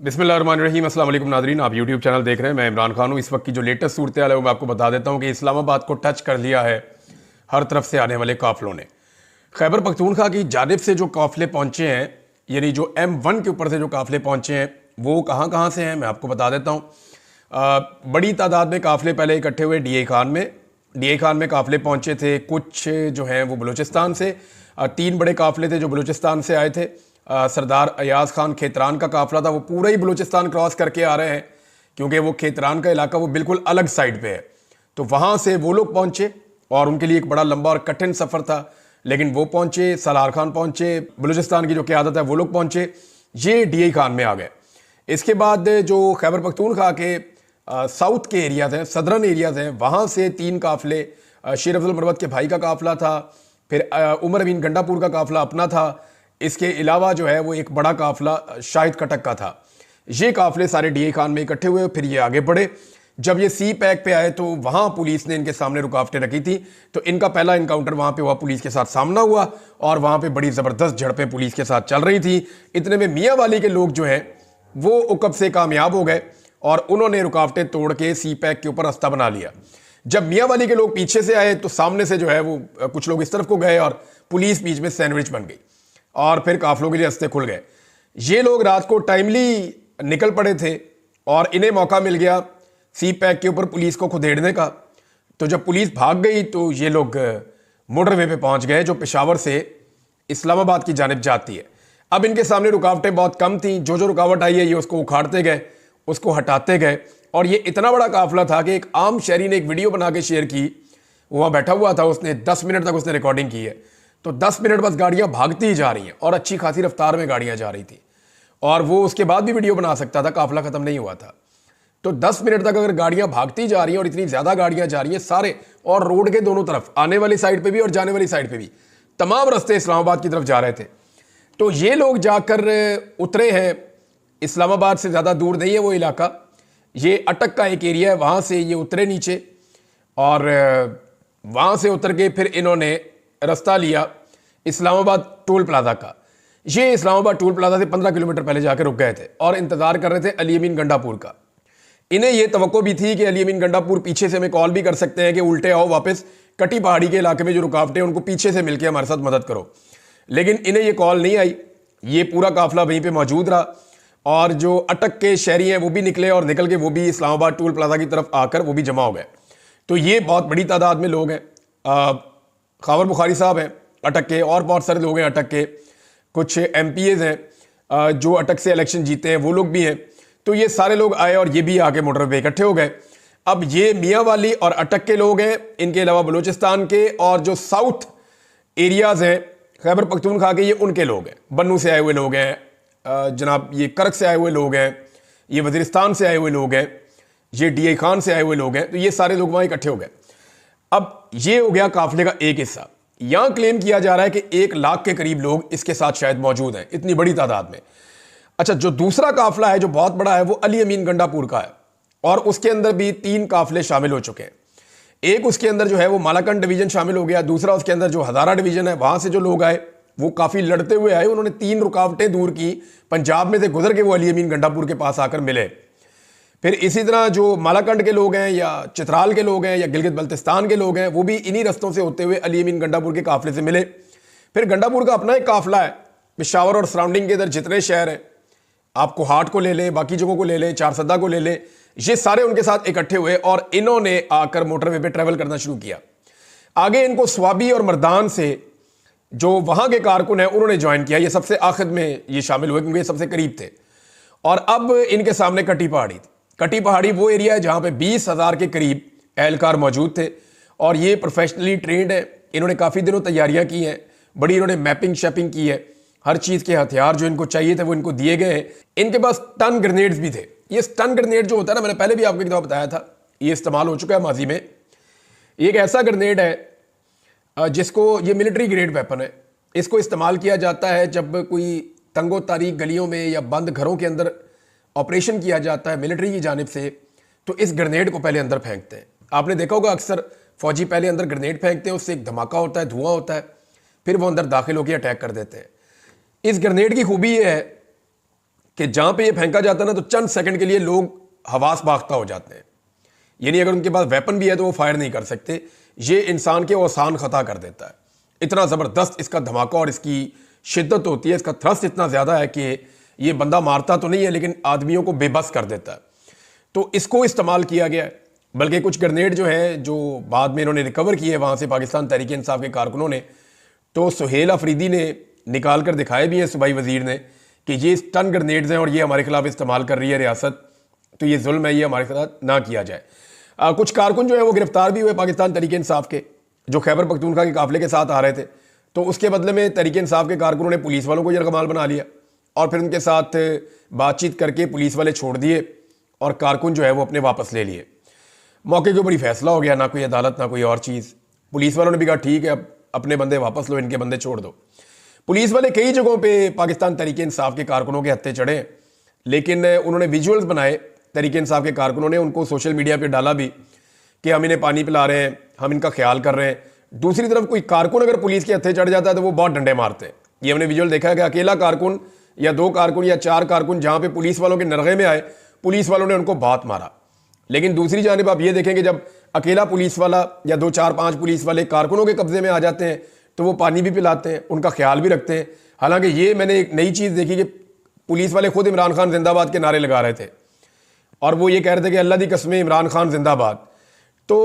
बिस्मिल्लाहिर्रहमानिर्रहीम। अस्सलाम वालेकुम नाज़रीन, आप यूट्यूब चैनल देख रहे हैं। मैं इमरान खान हूँ। इस वक्त की जो लेटेस्ट सूरत हाल है वो मैं आपको बता देता हूँ कि इस्लामाबाद को टच कर लिया है हर तरफ से आने वाले काफ़िलों ने। खैबर पख्तूनख्वा की जानिब से जो काफ़िले पहुँचे हैं, यानी जो M1 के ऊपर से जो काफ़िले पहुँचे हैं, वो कहाँ कहाँ से हैं मैं आपको बता देता हूँ। बड़ी तादाद में काफ़िले पहले इकट्ठे हुए DI खान में। DI खान में काफ़िले पहुँचे थे, कुछ जो हैं वो बलूचिस्तान से। 3 बड़े काफ़िले थे जो बलूचिस्तान से आए थे। सरदार अयाज खान खेतरान का काफ़िला था, वो पूरा ही बलूचिस्तान क्रॉस करके आ रहे हैं क्योंकि वो खेतरान का इलाका वो बिल्कुल अलग साइड पे है। तो वहाँ से वो लोग पहुँचे और उनके लिए एक बड़ा लंबा और कठिन सफ़र था, लेकिन वो पहुँचे। सलार खान पहुँचे, बलूचिस्तान की जो क़यादत है वो लोग पहुँचे, ये DI खान में आ गए। इसके बाद जो खैबर पख्तूनख्वा के साउथ के एरियाज़ हैं, सदरन एरियाज़ हैं, वहाँ से 3 काफ़िले, शेर अफजल मरवत के भाई का काफ़िला था, फिर उमर अमीन गंडापुर का काफ़िला अपना था, इसके अलावा जो है वो एक बड़ा काफ़िला शाहिद कटक का था। ये काफ़िले सारे DI खान में इकट्ठे हुए, फिर ये आगे बढ़े। जब ये सी पैक पे आए तो वहाँ पुलिस ने इनके सामने रुकावटें रखी थी, तो इनका पहला इनकाउंटर वहाँ पे हुआ, पुलिस के साथ सामना हुआ और वहाँ पे बड़ी ज़बरदस्त झड़पें पुलिस के साथ चल रही थी। इतने में मियाँ वाली के लोग जो हैं वो उकब से कामयाब हो गए और उन्होंने रुकावटें तोड़ के सी पैक के ऊपर रास्ता बना लिया। जब मियाँ वाली के लोग पीछे से आए तो सामने से जो है वो कुछ लोग इस तरफ को गए और पुलिस बीच में सैंडविच बन गई और फिर काफिलों के लिए रास्ते खुल गए। ये लोग रात को टाइमली निकल पड़े थे और इन्हें मौका मिल गया सी पैक के ऊपर पुलिस को खुदेड़ने का। तो जब पुलिस भाग गई तो ये लोग मोटरवे पे पहुंच गए जो पेशावर से इस्लामाबाद की जानिब जाती है। अब इनके सामने रुकावटें बहुत कम थी, जो रुकावट आई है ये उसको उखाड़ते गए, उसको हटाते गए। और ये इतना बड़ा काफिला था कि एक आम शहरी ने एक वीडियो बना के शेयर की, वहाँ बैठा हुआ था, उसने 10 मिनट तक उसने रिकॉर्डिंग की है। तो 10 मिनट बस गाड़ियां भागती ही जा रही हैं और अच्छी खासी रफ्तार में गाड़ियां जा रही थी और वो उसके बाद भी वीडियो बना सकता था, काफिला खत्म नहीं हुआ था। तो 10 मिनट तक अगर गाड़ियां भागती जा रही हैं और इतनी ज्यादा गाड़ियां जा रही हैं सारे, और रोड के दोनों तरफ, आने वाली साइड पे भी और जाने वाली साइड पे भी, तमाम रास्ते इस्लामाबाद की तरफ जा रहे थे। तो ये लोग जाकर उतरे हैं, इस्लामाबाद से ज्यादा दूर नहीं है वो इलाका, ये अटक का एक एरिया है, वहां से ये उतरे नीचे और वहां से उतर के फिर इन्होंने रास्ता लिया इस्लामाबाद टोल प्लाजा का। ये इस्लामाबाद टोल प्लाजा से 15 किलोमीटर पहले जाकर रुक गए थे और इंतजार कर रहे थे अली अमीन गंडापुर का। इन्हें यह तवक्को भी थी कि अली अमीन गंडापुर पीछे से हमें कॉल भी कर सकते हैं कि उल्टे आओ वापस, कटी पहाड़ी के इलाके में जो रुकावटें उनको पीछे से मिलकर हमारे साथ मदद करो, लेकिन इन्हें यह कॉल नहीं आई। ये पूरा काफिला वहीं पर मौजूद रहा और जो अटक के शहरी हैं वो भी निकले और निकल के वो भी इस्लामाबाद टोल प्लाजा की तरफ आकर वो भी जमा हो गए। तो ये बहुत बड़ी तादाद में लोग हैं। खावर बुखारी साहब हैं अटक के, और बहुत सारे लोग हैं अटक के, कुछ MPs हैं जो अटक से इलेक्शन जीते हैं, वो लोग भी हैं। तो ये सारे लोग आए और ये भी आके मोटर पे इकट्ठे हो गए। अब ये मियाँ वाली और अटक के लोग हैं, इनके अलावा बलूचिस्तान के और जो साउथ एरियाज़ हैं खैबर पख्तूनख्वा के, ये उनके लोग हैं। बन्नू से आए हुए लोग हैं, जनाब ये करक से आए हुए लोग हैं, ये वज़ीरिस्तान से आए हुए लोग हैं, ये DI खान से आए हुए लोग हैं। तो ये सारे लोग वहाँ इकट्ठे हो गए। अब ये हो गया काफिले का एक हिस्सा। यहां क्लेम किया जा रहा है कि 1 लाख के करीब लोग इसके साथ शायद मौजूद हैं, इतनी बड़ी तादाद में। अच्छा, जो दूसरा काफिला है जो बहुत बड़ा है वो अली अमीन गंडापुर का है और उसके अंदर भी 3 काफिले शामिल हो चुके हैं। एक उसके अंदर जो है वो मालाकंड डिवीजन शामिल हो गया, दूसरा उसके अंदर जो हजारा डिवीजन है वहां से जो लोग आए वो काफी लड़ते हुए आए, उन्होंने 3 रुकावटें दूर की, पंजाब में से गुजर के वो अली अमीन गंडापुर के पास आकर मिले। फिर इसी तरह जो मालाकंड के लोग हैं या चित्राल के लोग हैं या गिलगित बल्तिस्तान के लोग हैं वो भी इन्हीं रस्तों से होते हुए अली अमीन गंडापुर के काफिले से मिले। फिर गंडापुर का अपना एक काफिला है, पेशावर और सराउंडिंग के इधर जितने शहर हैं, आप कोहाट को ले लें, बाकी जगहों को ले लें, चारसदा को ले लें, ये सारे उनके साथ इकट्ठे हुए और इन्होंने आकर मोटरवे पे ट्रेवल करना शुरू किया। आगे इनको स्वाबी और मर्दान से जो वहां के कारकुन है उन्होंने ज्वाइन किया, ये सबसे आखिर में ये शामिल हुए क्योंकि ये सबसे करीब थे। और अब इनके सामने कटी पहाड़ी थी। कटी पहाड़ी वो एरिया है जहां पे 20,000 के करीब एहलकार मौजूद थे और ये प्रोफेशनली ट्रेंड है। इन्होंने काफ़ी दिनों तैयारियां की हैं, बड़ी इन्होंने मैपिंग शैपिंग की है, हर चीज़ के हथियार जो इनको चाहिए थे वो इनको दिए गए हैं। इनके पास स्टन ग्रेनेड्स भी थे। ये स्टन ग्रेनेड जो होता है ना, मैंने पहले भी आपको एक दफ़ा बताया था, ये इस्तेमाल हो चुका है माजी में। ये एक ऐसा ग्रेनेड है जिसको, ये मिलिट्री ग्रेड वेपन है, इसको इस्तेमाल किया जाता है जब कोई तंगो तारीख गलियों में या बंद घरों के अंदर ऑपरेशन किया जाता है मिलिट्री की जानिब से, तो इस ग्रेनेड को पहले अंदर फेंकते हैं। आपने देखा होगा अक्सर फौजी पहले अंदर ग्रेनेड फेंकते हैं, उससे एक धमाका होता है, धुआं होता है, फिर वो अंदर दाखिल होकर अटैक कर देते हैं। इस ग्रेनेड की खूबी ये है कि जहां पे ये फेंका जाता है ना, तो चंद सेकंड के लिए लोग हवास बाख्ता हो जाते हैं। यानी अगर उनके पास वेपन भी है तो वो फायर नहीं कर सकते। ये इंसान के आसान खता कर देता है। इतना ज़बरदस्त इसका धमाका और इसकी शिद्दत होती है, इसका थ्रस्ट इतना ज़्यादा है कि ये बंदा मारता तो नहीं है लेकिन आदमियों को बेबस कर देता है। तो इसको इस्तेमाल किया गया है। बल्कि कुछ ग्रेनेड जो है, जो बाद में इन्होंने रिकवर किए वहाँ से पाकिस्तान तहरीक इंसाफ के कारकुनों ने, तो सुहेल अफरीदी ने निकाल कर दिखाए भी हैं सूबाई वजीर ने कि ये स्टन ग्रेनेड्स हैं और ये हमारे खिलाफ इस्तेमाल कर रही है रियासत, तो ये जुल्म है, ये हमारे साथ ना किया जाए। कुछ कारकुन जो है वो गिरफ्तार भी हुए पाकिस्तान तहरीक इंसाफ के, जो खैबर पख्तूनख्वा के काफिले के साथ आ रहे थे। तो उसके बदले में तहरीक इंसाफ के कारकुनों ने पुलिस वालों को यरगमाल बना लिया और फिर उनके साथ बातचीत करके पुलिस वाले छोड़ दिए और कारकुन जो है वो अपने वापस ले लिए। मौके के ऊपर ही फैसला हो गया, ना कोई अदालत ना कोई और चीज़। पुलिस वालों ने भी कहा ठीक है, अब अपने बंदे वापस लो, इनके बंदे छोड़ दो। पुलिस वाले कई जगहों पे पाकिस्तान तहरीक इंसाफ के कारकुनों के हत्थे चढ़े, लेकिन उन्होंने विजुअल्स बनाए तहरीक इंसाफ के कारकुनों ने, उनको सोशल मीडिया पे डाला भी कि हम इन्हें पानी पिला रहे हैं, हम इनका ख्याल कर रहे हैं। दूसरी तरफ कोई कारकुन अगर पुलिस के हत्थे चढ़ जाता है तो वो बहुत डंडे मारते हैं। ये हमने विजुअल देखा है कि अकेला कारकुन या 2 कारकुन या 4 कारकुन जहाँ पे पुलिस वालों के नरगे में आए, पुलिस वालों ने उनको बहुत मारा। लेकिन दूसरी जानिब आप ये देखेंगे जब अकेला पुलिस वाला या 2 4 5 पुलिस वाले कारकुनों के कब्जे में आ जाते हैं तो वो पानी भी पिलाते हैं, उनका ख्याल भी रखते हैं। हालांकि ये मैंने एक नई चीज़ देखी कि पुलिस वाले खुद इमरान खान जिंदाबाद के नारे लगा रहे थे और वो ये कह रहे थे कि अल्लाह दी कसमें इमरान खान जिंदाबाद। तो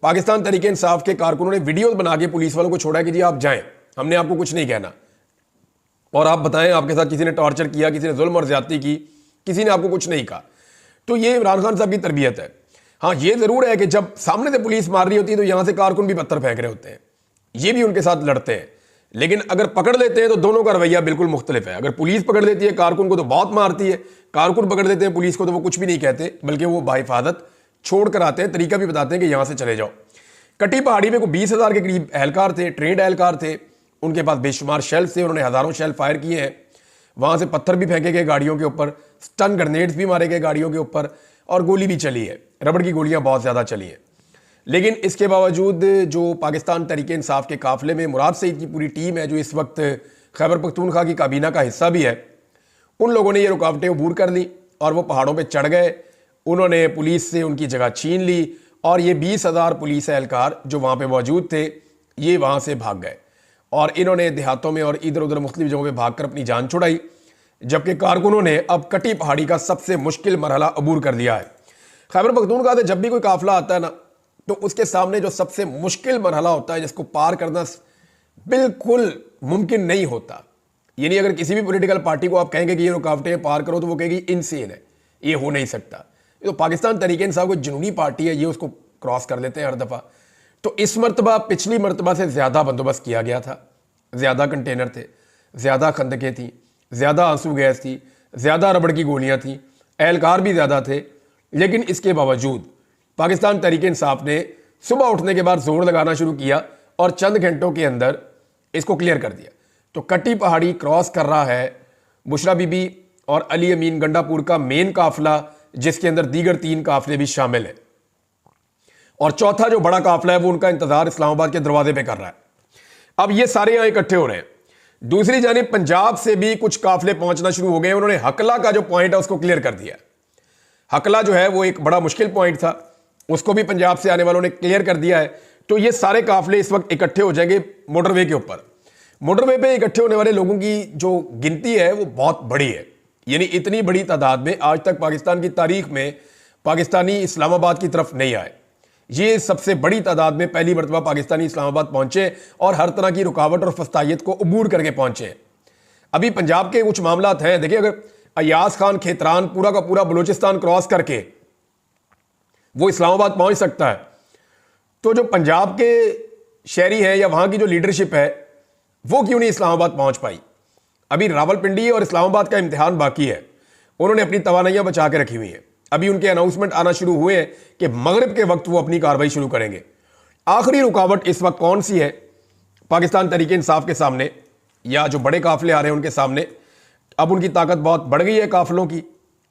पाकिस्तान तहरीक इंसाफ के कारकुनों ने वीडियो बना के पुलिस वालों को छोड़ा कि जी आप जाएं, हमने आपको कुछ नहीं कहना, और आप बताएं आपके साथ किसी ने टॉर्चर किया, किसी ने जुल्म और ज्यादती की, किसी ने आपको कुछ नहीं कहा। तो ये इमरान खान साहब की तरबियत है। हाँ, ये जरूर है कि जब सामने से पुलिस मार रही होती है तो यहां से कारकुन भी पत्थर फेंक रहे होते हैं, ये भी उनके साथ लड़ते हैं। लेकिन अगर पकड़ लेते हैं तो दोनों का रवैया बिल्कुल मुख्तलिफ है। अगर पुलिस पकड़ लेती है कारकुन को तो बहुत मारती है, कारकुन पकड़ लेते हैं पुलिस को तो वो कुछ भी नहीं कहते, बल्कि वो बाहिफाजत छोड़ कर आते हैं, तरीका भी बताते हैं कि यहां से चले जाओ। कटी पहाड़ी में कोई 20,000 के करीब एहलकार थे, ट्रेंड एहलकार थे, उनके पास बेशुमार शेल थे, उन्होंने हज़ारों शेल फायर किए हैं। वहां से पत्थर भी फेंके गए गाड़ियों के ऊपर, स्टन ग्रेनेड्स भी मारे गए गाड़ियों के ऊपर, और गोली भी चली है, रबड़ की गोलियां बहुत ज़्यादा चली हैं। लेकिन इसके बावजूद जो पाकिस्तान तहरीक इंसाफ के काफिले में मुराद सईद की पूरी टीम है, जो इस वक्त खैबर पख्तूनख्वा की काबीना का हिस्सा भी है, उन लोगों ने ये रुकावटें अबूर कर ली और वो पहाड़ों पे चढ़ गए। उन्होंने पुलिस से उनकी जगह छीन ली और ये 20,000 पुलिस एहलकार जो वहाँ पे मौजूद थे, ये वहाँ से भाग गए और इन्होंने देहातों में और इधर उधर मुख्तलिफ जगहों पे भागकर अपनी जान छुड़ाई। जबकि कारकुनों ने अब कटी पहाड़ी का सबसे मुश्किल मरहला अबूर कर दिया है। खैबर पख्तूनख्वा से जब भी कोई काफिला आता है ना, तो उसके सामने जो सबसे मुश्किल मरहला होता है, जिसको पार करना बिल्कुल मुमकिन नहीं होता। यानी अगर किसी भी पॉलिटिकल पार्टी को आप कहेंगे कि ये रुकावटें पार करो, तो वो कहेगी इनसेन है, ये हो नहीं सकता। तो पाकिस्तान तहरीक इंसाफ कोई जुनूनी पार्टी है, ये उसको क्रॉस कर लेते हैं हर दफ़ा। तो इस मरतबा पिछली मरतबा से ज़्यादा बंदोबस्त किया गया था, ज़्यादा कंटेनर थे, ज़्यादा खंदकें थी, ज़्यादा आंसू गैस थी, ज़्यादा रबड़ की गोलियां थी, एहलकार भी ज़्यादा थे। लेकिन इसके बावजूद पाकिस्तान तहरीक इंसाफ ने सुबह उठने के बाद जोर लगाना शुरू किया और चंद घंटों के अंदर इसको क्लियर कर दिया। तो कटी पहाड़ी क्रॉस कर रहा है बुशरा बीबी और अली अमीन गंडापुर का मेन काफिला, जिसके अंदर दीगर 3 काफिले भी शामिल है, और चौथा जो बड़ा काफिला है वो उनका इंतजार इस्लामाबाद के दरवाजे पे कर रहा है। अब ये सारे यहां इकट्ठे हो रहे हैं। दूसरी जानिब पंजाब से भी कुछ काफिले पहुंचना शुरू हो गए। उन्होंने हकला का जो पॉइंट है उसको क्लियर कर दिया। हकला जो है वो एक बड़ा मुश्किल पॉइंट था, उसको भी पंजाब से आने वालों ने क्लियर कर दिया है। तो ये सारे काफिले इस वक्त इकट्ठे हो जाएंगे मोटरवे के ऊपर। मोटरवे पे इकट्ठे होने वाले लोगों की जो गिनती है वो बहुत बड़ी है। यानी इतनी बड़ी तादाद में आज तक पाकिस्तान की तारीख में पाकिस्तानी इस्लामाबाद की तरफ नहीं आए। ये सबसे बड़ी तादाद में पहली मरतबा पाकिस्तानी इस्लामाबाद पहुंचे और हर तरह की रुकावट और फस्तायत को अबूर करके पहुंचे। अभी पंजाब के कुछ मामला हैं, देखिए, अगर अयाज खान खेतरान पूरा का पूरा बलूचिस्तान क्रॉस करके वो इस्लामाबाद पहुंच सकता है, तो जो पंजाब के शहरी हैं या वहां की जो लीडरशिप है वो क्यों नहीं इस्लामाबाद पहुंच पाई। अभी रावलपिंडी और इस्लामाबाद का इम्तिहान बाकी है, उन्होंने अपनी तवानाइयां बचा के रखी हुई हैं। अभी उनके अनाउंसमेंट आना शुरू हुए हैं कि मगरिब के वक्त वो अपनी कार्रवाई शुरू करेंगे। आखिरी रुकावट इस वक्त कौन सी है पाकिस्तान तहरीक इंसाफ के सामने, या जो बड़े काफिले आ रहे हैं उनके सामने? अब उनकी ताकत बहुत बढ़ गई है काफिलों की,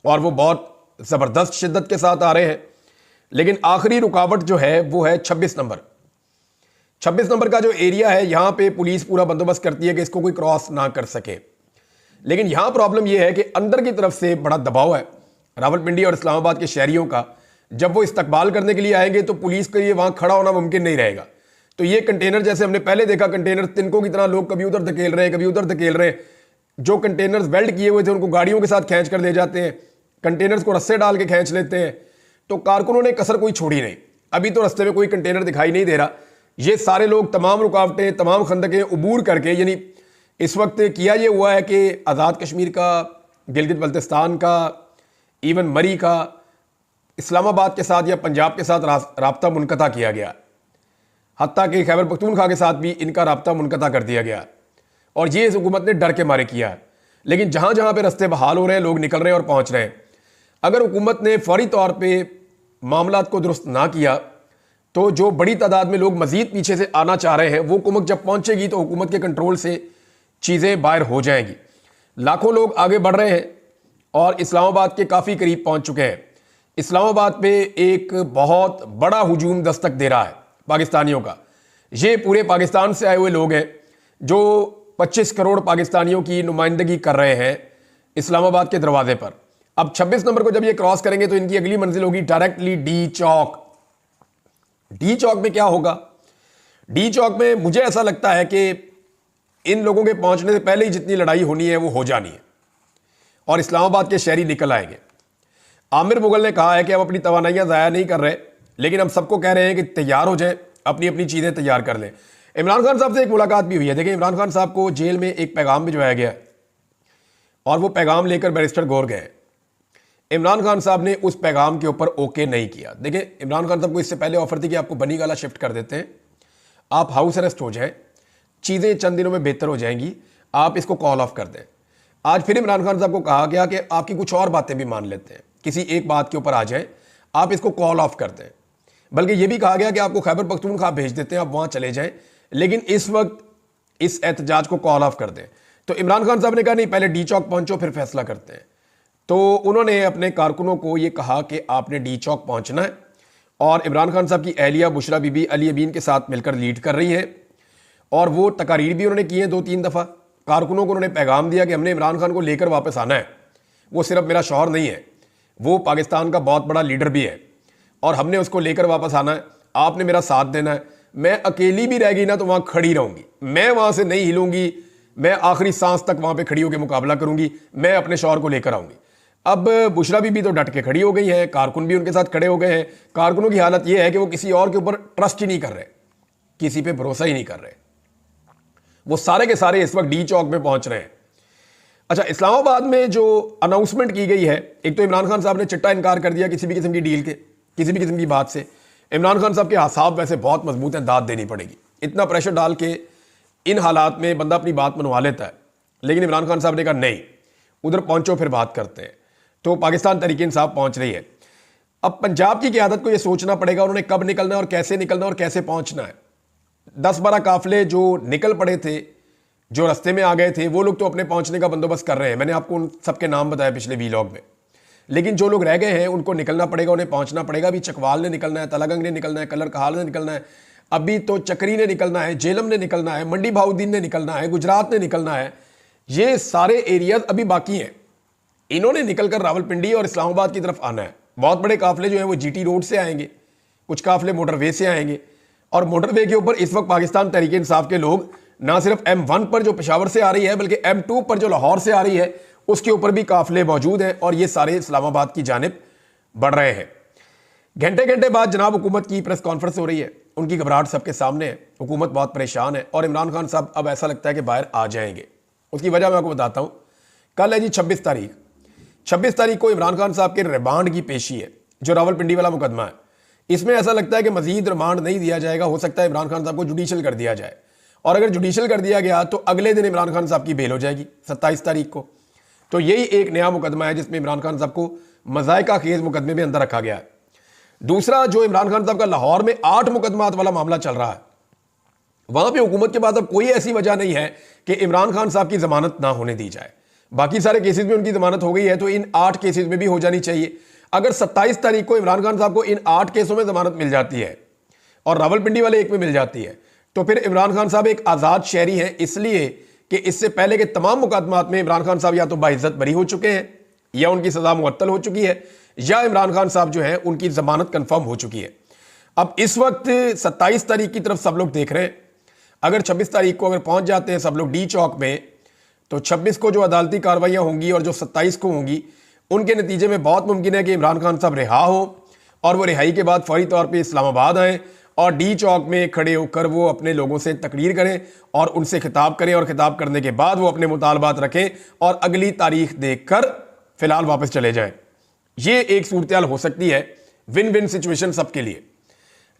और वो बहुत ज़बरदस्त शिद्दत के साथ आ रहे हैं। लेकिन आखिरी रुकावट जो है वो है 26 नंबर। 26 नंबर का जो एरिया है, यहां पे पुलिस पूरा बंदोबस्त करती है कि इसको कोई क्रॉस ना कर सके। लेकिन यहां प्रॉब्लम यह है कि अंदर की तरफ से बड़ा दबाव है रावलपिंडी और इस्लामाबाद के शहरियों का। जब वो इस्तकबाल करने के लिए आएंगे तो पुलिस के लिए वहां खड़ा होना मुमकिन नहीं रहेगा। तो ये कंटेनर, जैसे हमने पहले देखा, कंटेनर तिनकों की तरह लोग कभी उधर धकेल रहे हैं, कभी उधर धकेल रहे हैं। जो कंटेनर्स वेल्ड किए हुए थे उनको गाड़ियों के साथ खींच कर ले जाते हैं, कंटेनर्स को रस्से डाल के खींच लेते हैं। तो कारकुनों ने कसर कोई छोड़ी नहीं। अभी तो रस्ते में कोई कंटेनर दिखाई नहीं दे रहा। ये सारे लोग तमाम रुकावटें, तमाम खंदकें उबूर करके, यानी इस वक्त किया ये हुआ है कि आज़ाद कश्मीर का, गिलगित बल्तिस्तान का, इवन मरी का, इस्लामाबाद के साथ या पंजाब के साथ राब्ता मुनक़ता किया गया। हत्ता कि खैबर पख्तूनख्वा के साथ भी इनका राब्ता मुनक़ता कर दिया गया और ये इस हुकूमत ने डर के मारे किया है। लेकिन जहाँ जहाँ पे रास्ते बहाल हो रहे हैं, लोग निकल रहे हैं और पहुँच रहे हैं। अगर हुकूमत ने फौरी तौर पे मामलात को दुरुस्त ना किया तो जो बड़ी तादाद में लोग मज़ीद पीछे से आना चाह रहे हैं, वो कुमक जब पहुँचेगी तो हुकूमत के कंट्रोल से चीज़ें बाहर हो जाएंगी। लाखों लोग आगे बढ़ रहे हैं और इस्लामाबाद के काफ़ी करीब पहुँच चुके हैं। इस्लामाबाद पे एक बहुत बड़ा हुजूम दस्तक दे रहा है पाकिस्तानियों का। ये पूरे पाकिस्तान से आए हुए लोग हैं जो 25 करोड़ पाकिस्तानियों की नुमाइंदगी कर रहे हैं इस्लामाबाद के दरवाजे पर। अब 26 नंबर को जब ये क्रॉस करेंगे तो इनकी अगली मंजिल होगी डायरेक्टली डी चौक। डी चौक में क्या होगा? डी चौक में मुझे ऐसा लगता है कि इन लोगों के पहुंचने से पहले ही जितनी लड़ाई होनी है वो हो जानी है और इस्लामाबाद के शहरी निकल आएंगे। आमिर मुगल ने कहा है कि हम अपनी तवानाइयां ज़ाया नहीं कर रहे, लेकिन हम सबको कह रहे हैं कि तैयार हो जाएं, अपनी अपनी चीज़ें तैयार कर लें। इमरान खान साहब से एक मुलाकात भी हुई है। देखिए, इमरान खान साहब को जेल में एक पैगाम भिजवाया गया और वो पैगाम लेकर बैरिस्टर गौर गए। इमरान खान साहब ने उस पैगाम के ऊपर ओके नहीं किया। देखिए, इमरान खान साहब को इससे पहले ऑफर थी कि आपको बनी गाला शिफ्ट कर देते हैं, आप हाउस अरेस्ट हो जाएं, चीज़ें चंद दिनों में बेहतर हो जाएंगी, आप इसको कॉल ऑफ कर दें। आज फिर इमरान खान साहब को कहा गया कि आपकी कुछ और बातें भी मान लेते हैं, किसी एक बात के ऊपर आ जाए, आप इसको कॉल ऑफ कर दें। बल्कि यह भी कहा गया कि आपको खैबर पख्तूनख्वा भेज देते हैं, आप वहाँ चले जाएं, लेकिन इस वक्त इस एहतजाज को कॉल ऑफ कर दें। तो इमरान खान साहब ने कहा नहीं, पहले डी चौक पहुँचो फिर फैसला करते हैं। तो उन्होंने अपने कारकुनों को ये कहा कि आपने डी चौक पहुँचना है और इमरान खान साहब की अहलिया बुशरा बीबी अली अमीन के साथ मिलकर लीड कर रही है और वो तकारीर भी उन्होंने की है 2-3 दफ़ा। कारकुनों को उन्होंने पैगाम दिया कि हमने इमरान खान को लेकर वापस आना है, वो सिर्फ मेरा शौहर नहीं है, वो पाकिस्तान का बहुत बड़ा लीडर भी है और हमने उसको लेकर वापस आना है, आपने मेरा साथ देना है। मैं अकेली भी रह गई ना तो वहाँ खड़ी रहूँगी, मैं वहाँ से नहीं हिलूँगी, मैं आखिरी सांस तक वहाँ पर खड़ी होकर मुकाबला करूँगी, मैं अपने शौहर को लेकर आऊँगी। अब बुशरा बीबी तो डट के खड़ी हो गई है, कारकुन भी उनके साथ खड़े हो गए हैं। कारकुनों की हालत यह है कि वो किसी और के ऊपर ट्रस्ट ही नहीं कर रहे, किसी पे भरोसा ही नहीं कर रहे। वो सारे के सारे इस वक्त डी चौक में पहुंच रहे हैं। अच्छा, इस्लामाबाद में जो अनाउंसमेंट की गई है, एक तो इमरान खान साहब ने चिट्टा इनकार कर दिया किसी भी किस्म की डील के, किसी भी किस्म की बात से। इमरान खान साहब के आसाब वैसे बहुत मजबूत हैं, दाद देनी पड़ेगी। इतना प्रेशर डाल के इन हालात में बंदा अपनी बात मनवा लेता है, लेकिन इमरान खान साहब ने कहा नहीं, उधर पहुंचो फिर बात करते हैं। तो पाकिस्तान तहरीक इंसाफ पहुंच रही है। अब पंजाब की क़यादत को यह सोचना पड़ेगा उन्होंने कब निकलना है और कैसे निकलना है और कैसे पहुंचना है। 10-12 काफिले जो निकल पड़े थे, जो रास्ते में आ गए थे, वो लोग तो अपने पहुंचने का बंदोबस्त कर रहे हैं। मैंने आपको उन सबके नाम बताया पिछले वीलॉग में। लेकिन जो लोग रह गए हैं उनको निकलना पड़ेगा, उन्हें पहुंचना पड़ेगा। अभी चकवाल ने निकलना है, तलागंग ने निकलना है, कलर कहाल ने निकलना है, अभी तो चक्री ने निकलना है, जेलम ने निकलना है, मंडी भाउद्दीन ने निकलना है, गुजरात ने निकलना है। ये सारे एरियाज अभी बाकी हैं। इन्होंने निकलकर रावलपिंडी और इस्लामाबाद की तरफ आना है। बहुत बड़े काफिले जो हैं वो जीटी रोड से आएंगे, कुछ काफिले मोटरवे से आएंगे और मोटरवे के ऊपर इस वक्त पाकिस्तान तहरीक इंसाफ के लोग ना सिर्फ M1 पर जो पेशावर से आ रही है, बल्कि M2 पर जो लाहौर से आ रही है, उसके ऊपर भी काफिले मौजूद हैं और ये सारे इस्लामाबाद की जानिब बढ़ रहे हैं। घंटे घंटे बाद जनाब हुकूमत की प्रेस कॉन्फ्रेंस हो रही है, उनकी घबराहट सबके सामने है, हुकूमत बहुत परेशान है और इमरान खान साहब अब ऐसा लगता है कि बाहर आ जाएंगे। उसकी वजह मैं आपको बताता हूँ। कल है जी 26 तारीख। 26 तारीख को इमरान खान साहब के रिमांड की पेशी है, जो रावलपिंडी वाला मुकदमा है। इसमें ऐसा लगता है कि मजीद रिमांड नहीं दिया जाएगा, हो सकता है इमरान खान साहब को जुडिशल कर दिया जाए और अगर जुडिशल कर दिया गया तो अगले दिन इमरान खान साहब की बेल हो जाएगी 27 तारीख को। तो यही एक नया मुकदमा है जिसमें इमरान खान साहब को मज़ायका खेज मुकदमे में अंदर रखा गया है। दूसरा, जो इमरान खान साहब का लाहौर में 8 मुकदमात वाला मामला चल रहा है, वहां पे हुकूमत के पास अब कोई ऐसी वजह नहीं है कि इमरान खान साहब की जमानत ना होने दी जाए। बाकी सारे केसेस में उनकी जमानत हो गई है, तो इन 8 केसेस में भी हो जानी चाहिए। अगर 27 तारीख को इमरान खान साहब को इन 8 केसों में जमानत मिल जाती है और रावलपिंडी वाले एक में मिल जाती है, तो फिर इमरान खान साहब एक आज़ाद शहरी हैं, इसलिए कि इससे पहले के तमाम मुकदमात में इमरान खान साहब या तो बाइज्जत बरी हो चुके हैं, या उनकी सजा मुअत्तल हो चुकी है, या इमरान खान साहब जो है उनकी जमानत कंफर्म हो चुकी है। अब इस वक्त 27 तारीख की तरफ सब लोग देख रहे हैं। अगर 26 तारीख को अगर पहुंच जाते हैं सब लोग डी चौक में, तो 26 को जो अदालती कार्रवाइयां होंगी और जो 27 को होंगी, उनके नतीजे में बहुत मुमकिन है कि इमरान खान साहब रिहा हो और वो रिहाई के बाद फौरी तौर पर इस्लामाबाद आएँ और डी चौक में खड़े होकर वो अपने लोगों से तकरीर करें और उनसे खिताब करें, और खिताब करने के बाद वो अपने मुतालबात रखें और अगली तारीख देखकर फिलहाल वापस चले जाएं। ये एक सूरत हाल हो सकती है, विन विन सिचुएशन सबके लिए।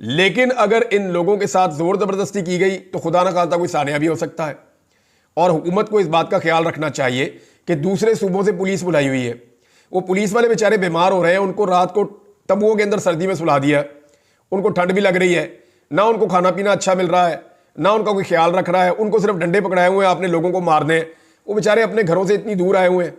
लेकिन अगर इन लोगों के साथ जोर जबरदस्ती की गई तो खुदा न खास्ता कोई सानिया भी हो सकता है। और हुकूमत को इस बात का ख्याल रखना चाहिए कि दूसरे सूबों से पुलिस बुलाई हुई है, वो पुलिस वाले बेचारे बीमार हो रहे हैं, उनको रात को तंबुओं के अंदर सर्दी में सुला दिया, उनको ठंड भी लग रही है, ना उनको खाना पीना अच्छा मिल रहा है, ना उनका कोई ख्याल रख रहा है, उनको सिर्फ डंडे पकड़ाए हुए हैं आपने लोगों को मारने, वो बेचारे अपने घरों से इतनी दूर आए हुए हैं।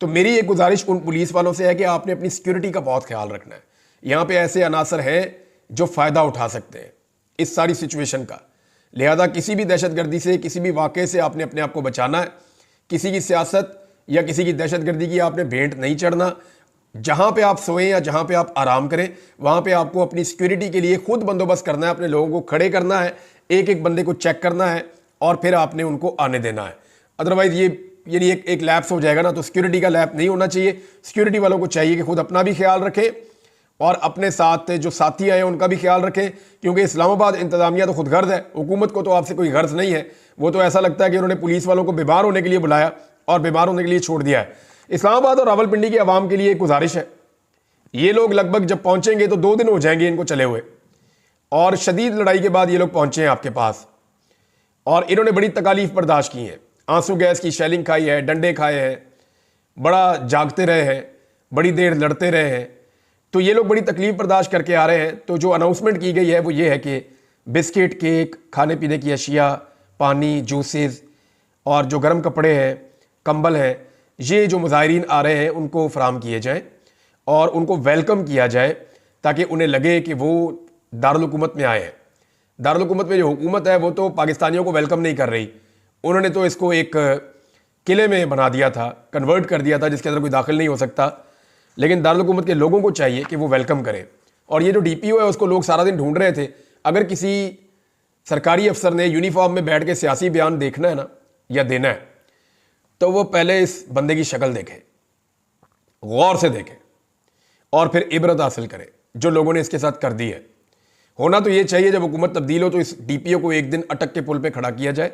तो मेरी एक गुजारिश उन पुलिस वालों से है कि आपने अपनी सिक्योरिटी का बहुत ख्याल रखना है। यहाँ पे ऐसे अनासर हैं जो फ़ायदा उठा सकते हैं इस सारी सिचुएशन का, लिहाजा किसी भी दहशतगर्दी से, किसी भी वाक़े से आपने अपने आप को बचाना है। किसी की सियासत या किसी की दहशतगर्दी की आपने भेंट नहीं चढ़ना। जहाँ पे आप सोएं या जहाँ पे आप आराम करें, वहाँ पे आपको अपनी सिक्योरिटी के लिए खुद बंदोबस्त करना है, अपने लोगों को खड़े करना है, एक एक बंदे को चेक करना है और फिर आपने उनको आने देना है। अदरवाइज़ ये यानी एक लैप्स हो जाएगा ना, तो सिक्योरिटी का लैप नहीं होना चाहिए। सिक्योरिटी वालों को चाहिए कि खुद अपना भी ख्याल रखें और अपने साथ जो साथी आए उनका भी ख्याल रखें, क्योंकि इस्लामाबाद इंतजामिया तो खुद गर्ज है, हुकूमत को तो आपसे कोई गर्ज नहीं है। वो तो ऐसा लगता है कि उन्होंने पुलिस वालों को बीमार होने के लिए बुलाया और बीमार होने के लिए छोड़ दिया है। इस्लामाबाद और रावलपिंडी की आवाम के लिए एक गुजारिश है, ये लोग लगभग जब पहुंचेंगे तो 2 दिन हो जाएंगे इनको चले हुए, और शदीद लड़ाई के बाद ये लोग पहुंचे हैं आपके पास और इन्होंने बड़ी तकालीफ बर्दाश्त की है, आंसू गैस की शेलिंग खाई है, डंडे खाए हैं, बड़ा जागते रहे हैं, बड़ी देर लड़ते रहे हैं। तो ये लोग बड़ी तकलीफ बर्दाश्त करके आ रहे हैं। तो जो अनाउंसमेंट की गई है वो ये है कि बिस्किट, केक, खाने पीने की अशिया, पानी, जूसेस और जो गर्म कपड़े हैं, कंबल हैं, ये जो मुजाहिरीन आ रहे हैं उनको फराम किए जाएँ और उनको वेलकम किया जाए, ताकि उन्हें लगे कि वो दारुल हुकूमत में आए हैं। दारुल हुकूमत में जो हुकूमत है वो तो पाकिस्तानियों को वेलकम नहीं कर रही, उन्होंने तो इसको एक किले में बना दिया था, कन्वर्ट कर दिया था, जिसके अंदर कोई दाखिल नहीं हो सकता। लेकिन दारुल हुकूमत के लोगों को चाहिए कि वो वेलकम करें। और ये जो DPO है उसको लोग सारा दिन ढूंढ रहे थे। अगर किसी सरकारी अफसर ने यूनिफॉर्म में बैठ के सियासी बयान देखना है ना या देना है, तो वो पहले इस बंदे की शक्ल देखे, गौर से देखे और फिर इबरत हासिल करें जो लोगों ने इसके साथ कर दी है। होना तो ये चाहिए जब हुकूमत तब्दील हो तो इस DPO को एक दिन अटक के पुल पे खड़ा किया जाए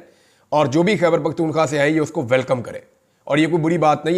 और जो भी खैबर पख्तूनख्वा से आई है उसको वेलकम करे। और ये कोई बुरी बात नहीं है।